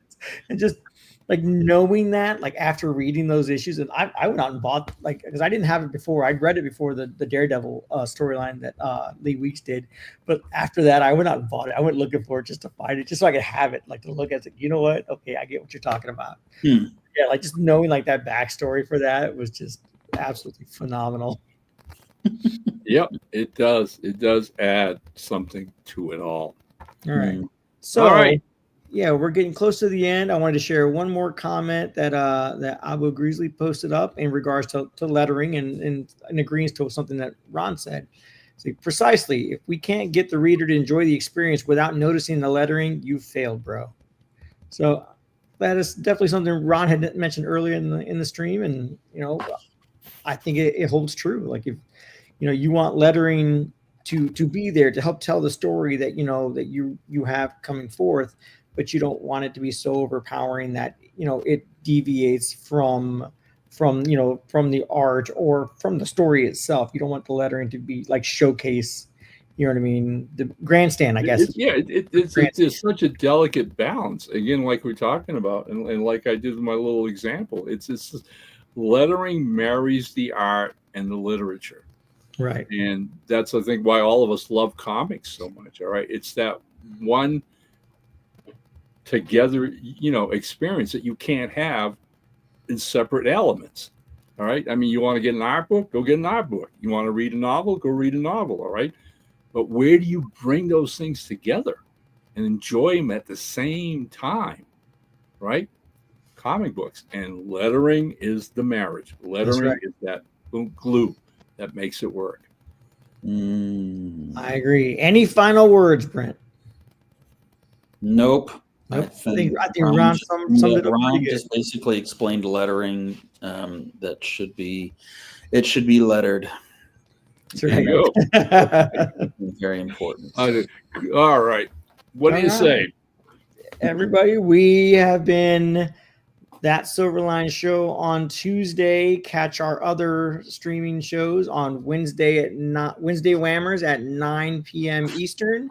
And just like knowing that, like after reading those issues, and I went out and bought, like, because I didn't have it before. I'd read it before the Daredevil storyline that Lee Weeks did, but after that, I went out and bought it. I went looking for it just to find it, just so I could have it, like to look at it. You know what? Okay, I get what you're talking about. Yeah, like just knowing like that backstory for that was just absolutely phenomenal. Yep, it does. It does add something to it all. All right. So, all right. Yeah, we're getting close to the end. I wanted to share one more comment that Abu Grizzly posted up in regards to lettering and in agreement to something that Ron said. So precisely, if we can't get the reader to enjoy the experience without noticing the lettering, you failed, bro. So that is definitely something Ron had mentioned earlier in the stream, and I think it holds true. Like, if you want lettering to be there to help tell the story that that you have coming forth, but you don't want it to be so overpowering that it deviates from the art or from the story itself. You don't want the lettering to be like showcase, you know what I mean, the grandstand, I guess. It's such a delicate balance, again, like we're talking about, and like I did with my little example. It's lettering marries the art and the literature, right? And that's, I think, why all of us love comics so much. All right, it's that one together experience that you can't have in separate elements. All right, I mean, you want to get an art book, go get an art book. You want to read a novel, go read a novel. All right, but where do you bring those things together and enjoy them at the same time? Right? Comic books and lettering is the marriage. Lettering is that glue that makes it work. I agree. Any final words, Brent? Nope. I think Ron summed it up pretty good. Just basically explained lettering. That should be lettered. There you go. Very important. All right. What do you say? Everybody, we have been That Silverline Show on Tuesday. Catch our other streaming shows on Wednesday Whammers at 9 p.m. Eastern.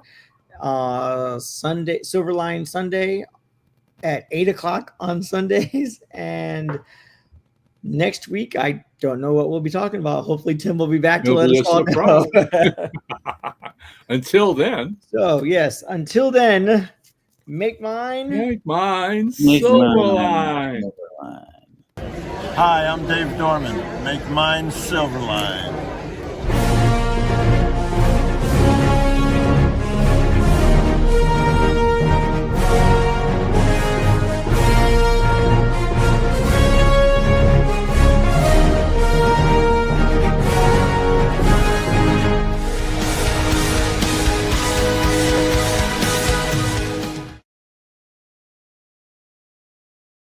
Sunday, Silverline Sunday at 8 o'clock on Sundays. And next week, I don't know what we'll be talking about. Hopefully Tim will be back to let us all know. Until then. So yes, until then, make mine Silverline. Hi, I'm Dave Dorman. Make mine Silverline.